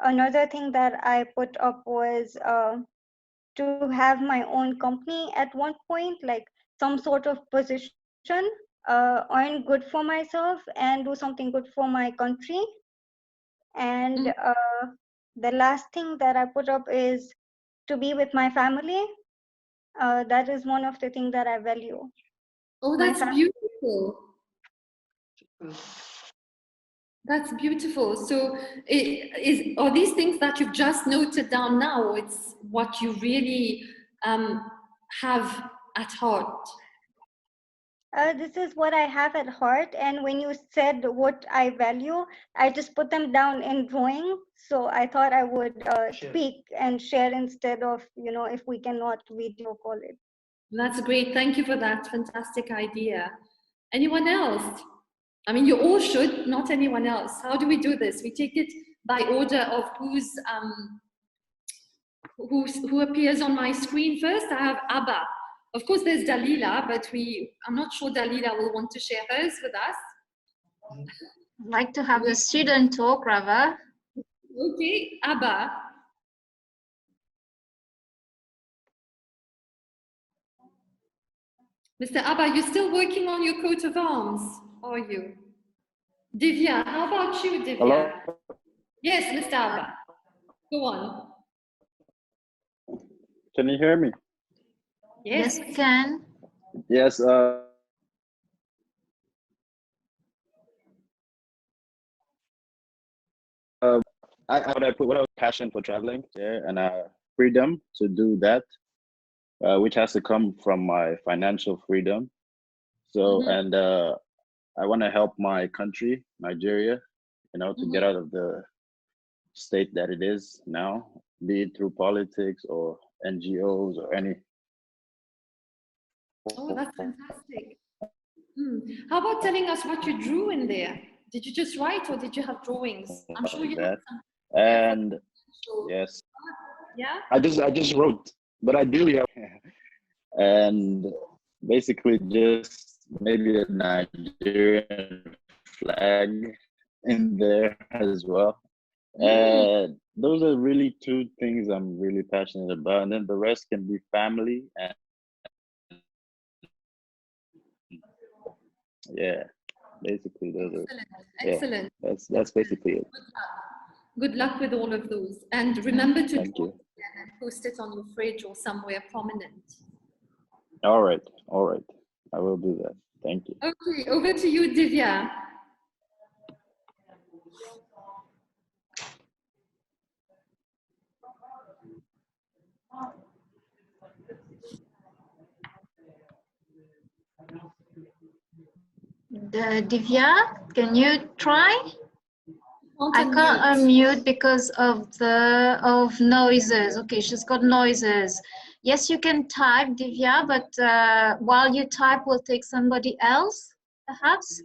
Another thing that I put up was to have my own company at one point, like some sort of position, earn good for myself and do something good for my country. And the last thing that I put up is to be with my family. That is one of the things that I value. Oh, that's beautiful. That's beautiful. So are these things that you've just noted down now, or it's what you really have at heart? This is what I have at heart, and when you said what I value, I just put them down in drawing. So I thought I would speak and share instead of, if we cannot video call it. That's great. Thank you for that fantastic idea. Anyone else? I mean, you all should, not anyone else. How do we do this? We take it by order of who appears on my screen first. I have Abba. Of course, there's Dalila, but I'm not sure Dalila will want to share hers with us. I'd like to have the student talk, Rava. Okay, Abba. Mr. Abba, you're still working on your coat of arms, are you? Divya, how about you, Divya? Hello? Yes, Mr. Abba. Go on. Can you hear me? Yes, we can. Yes. What I was passion for traveling, yeah, and freedom to do that, which has to come from my financial freedom. So, and I want to help my country, Nigeria, to get out of the state that it is now, be it through politics or NGOs or any. Oh, that's fantastic. How about telling us what you drew in there? Did you just write or did you have drawings? I'm sure you have some. And yes, yeah, I just wrote, but I do have, and basically just maybe a Nigerian flag in there as well. And those are really two things I'm really passionate about, and then the rest can be family and yeah, basically those excellent. Yeah, that's basically it. Good luck with all of those, and remember to Thank you. and post it on your fridge or somewhere prominent. All right, I will do that. Thank you. Okay, over to you, Divya. Divya, can you try? I can't unmute because of noises. Okay, she's got noises. Yes, you can type, Divya, but while you type, we'll take somebody else, perhaps.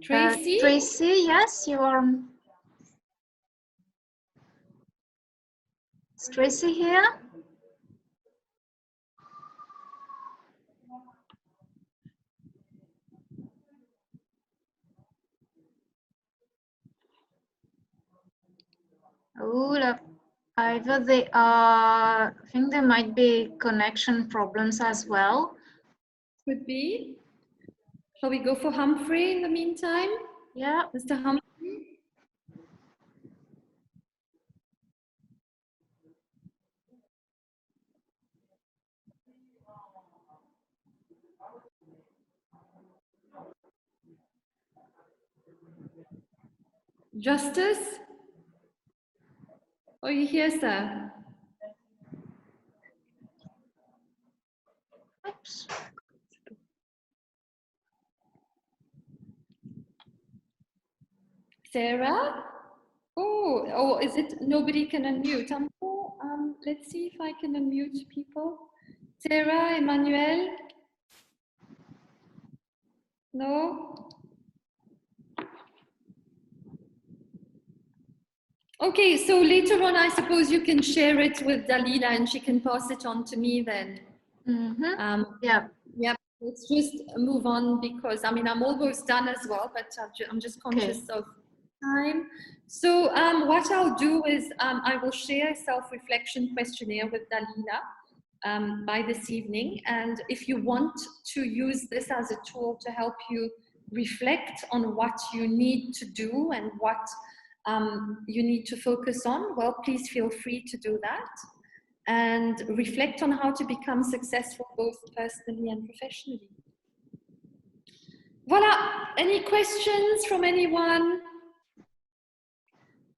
Tracy? Tracy, yes, you are. Is Tracy here? Oh, either they are, I think there might be connection problems as well. Could be. Shall we go for Humphrey in the meantime? Yeah. Mr. Humphrey? Justice? Are you here, sir? Oops. Sarah? Oh, is it nobody can unmute? Let's see if I can unmute people. Sarah, Emmanuel? No? Okay, so later on, I suppose you can share it with Dalila and she can pass it on to me then. Yeah. Yeah, let's just move on because, I mean, I'm almost done as well, but I'm just conscious of time. So what I'll do is I will share a self-reflection questionnaire with Dalila by this evening. And if you want to use this as a tool to help you reflect on what you need to do and what you need to focus on, well, please feel free to do that and reflect on how to become successful both personally and professionally. Voila, any questions from anyone?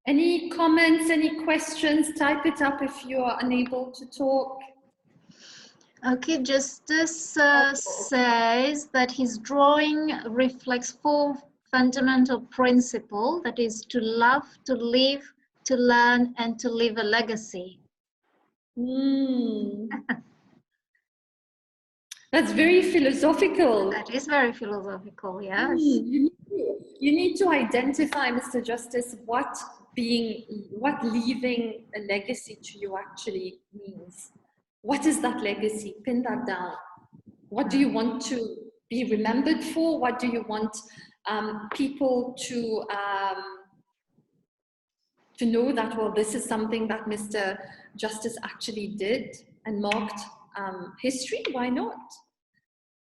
Any comments, any questions? Type it up if you are unable to talk. Okay, Justice says that his drawing reflects 4 fundamental principles, that is to love, to live, to learn, and to leave a legacy. That's very philosophical. That is very philosophical, yes. You need to identify, Mr. Justice, what leaving a legacy to you actually means. What is that legacy? Pin that down. What do you want to be remembered for? What do you want people to know that, well, this is something that Mr. Justice actually did and marked history? Why not?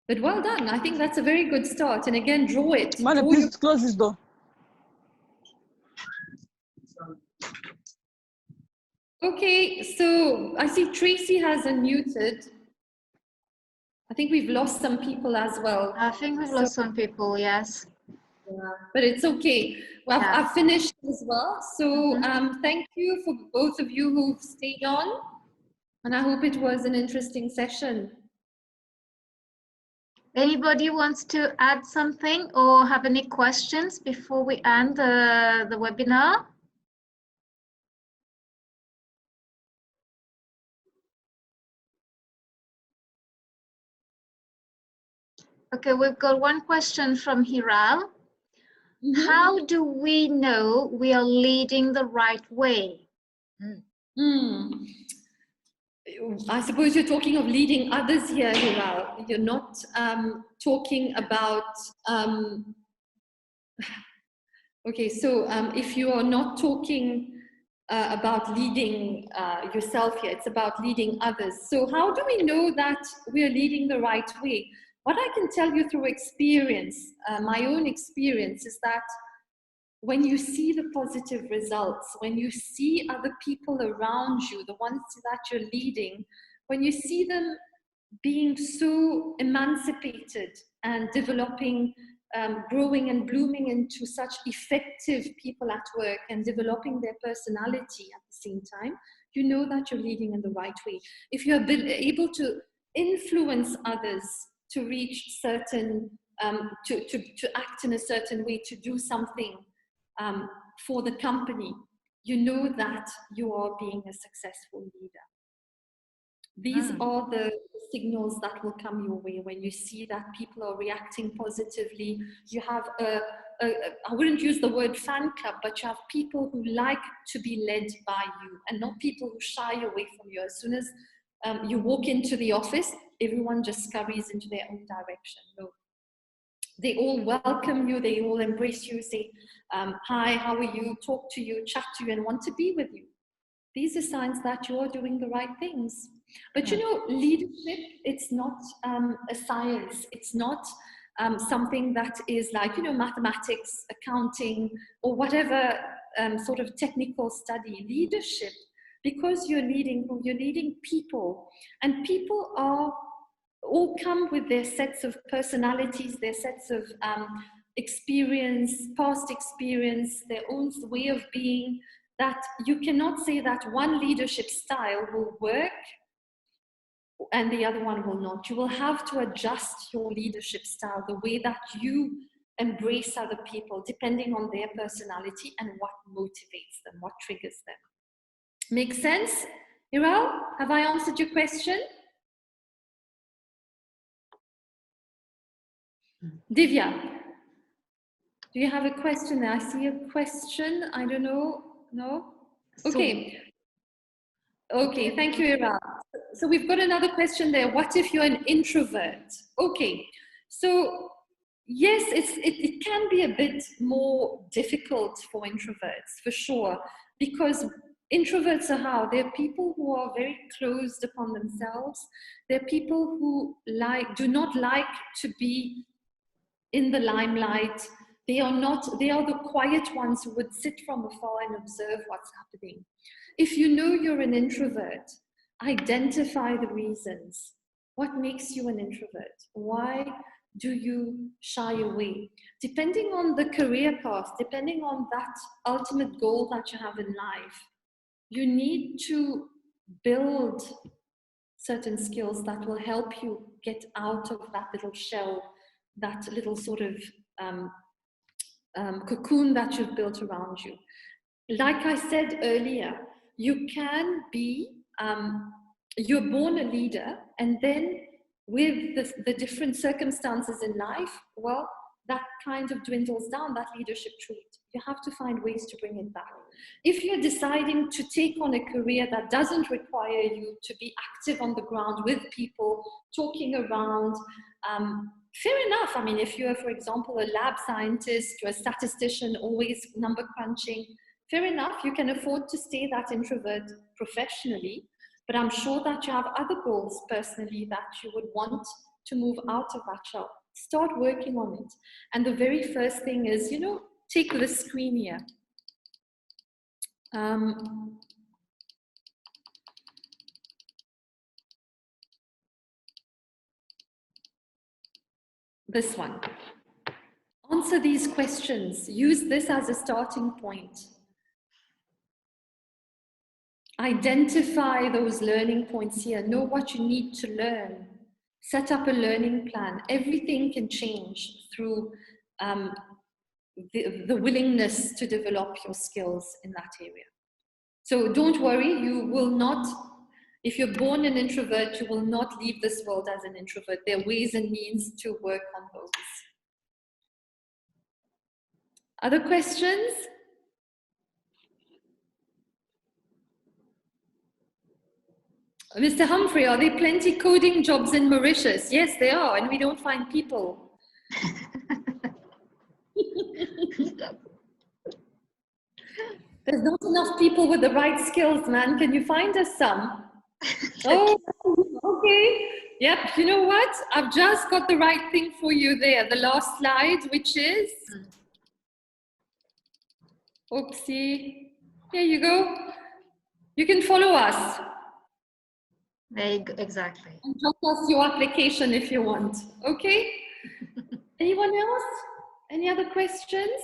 But well done. I think that's a very good start. And again, draw it. Mother, please close this door. Okay, so I see Tracy has unmuted. I think we've lost some people as well. I think we've lost some people, yes. Yeah, but it's okay. Well, Yeah. I've finished as well. So thank you for both of you who've stayed on. And I hope it was an interesting session. Anybody wants to add something or have any questions before we end the webinar? Okay, we've got one question from Hiral. How do we know we are leading the right way? I suppose you're talking of leading others here, Hiral. You're not talking about... Okay, so if you are not talking about leading yourself here, it's about leading others. So how do we know that we are leading the right way? What I can tell you through experience, my own experience, is that when you see the positive results, when you see other people around you, the ones that you're leading, when you see them being so emancipated and developing, growing and blooming into such effective people at work and developing their personality at the same time, you know that you're leading in the right way. If you have been able to influence others to reach certain, to act in a certain way, to do something for the company, you know that you are being a successful leader. These are the signals that will come your way when you see that people are reacting positively. You have I wouldn't use the word fan club, but you have people who like to be led by you and not people who shy away from you. As soon as you walk into the office, everyone just scurries into their own direction. No. They all welcome you, they all embrace you, say, hi, how are you, talk to you, chat to you, and want to be with you. These are signs that you are doing the right things. But you know, leadership, it's not a science. It's not something that is like, you know, mathematics, accounting, or whatever sort of technical study. Leadership, because you're leading people, and people are all come with their sets of personalities, their sets of experience, past experience, their own way of being, that you cannot say that one leadership style will work and the other one will not. You will have to adjust your leadership style, the way that you embrace other people, depending on their personality and what motivates them, what triggers them. Make sense? Hiral, have I answered your question? Divya, do you have a question there? I see a question. I don't know. No? Okay. Okay, thank you, Ira. So we've got another question there. What if you're an introvert? Okay, so yes, it can be a bit more difficult for introverts, for sure, because introverts are how? They're people who are very closed upon themselves. They're people who do not like to be in the limelight. They are the quiet ones who would sit from afar and observe what's happening. If you know you're an introvert, identify the reasons. What makes you an introvert? Why do you shy away? Depending on the career path, depending on that ultimate goal that you have in life, you need to build certain skills that will help you get out of that little shell, that little sort of cocoon that you've built around you. Like I said earlier, you can be, you're born a leader, and then with the different circumstances in life, well, that kind of dwindles down, that leadership trait. You have to find ways to bring it back. If you're deciding to take on a career that doesn't require you to be active on the ground with people, talking around, fair enough. I mean, if you're, for example, a lab scientist or a statistician, always number crunching, fair enough, you can afford to stay that introvert professionally, but I'm sure that you have other goals personally that you would want to move out of that shell. Start working on it. And the very first thing is, you know, take the screen here. This one. Answer these questions. Use this as a starting point. Identify those learning points here. Know what you need to learn. Set up a learning plan. Everything can change through the willingness to develop your skills in that area. So don't worry, you will not, if you're born an introvert, you will not leave this world as an introvert. There are ways and means to work on those. Other questions? Mr. Humphrey, are there plenty coding jobs in Mauritius? Yes, there are, and we don't find people. There's not enough people with the right skills, man. Can you find us some? Oh, okay. Yep, you know what? I've just got the right thing for you there. The last slide, which is... Oopsie. Here you go. You can follow us. Exactly. And drop us your application if you want. Okay? Anyone else? Any other questions?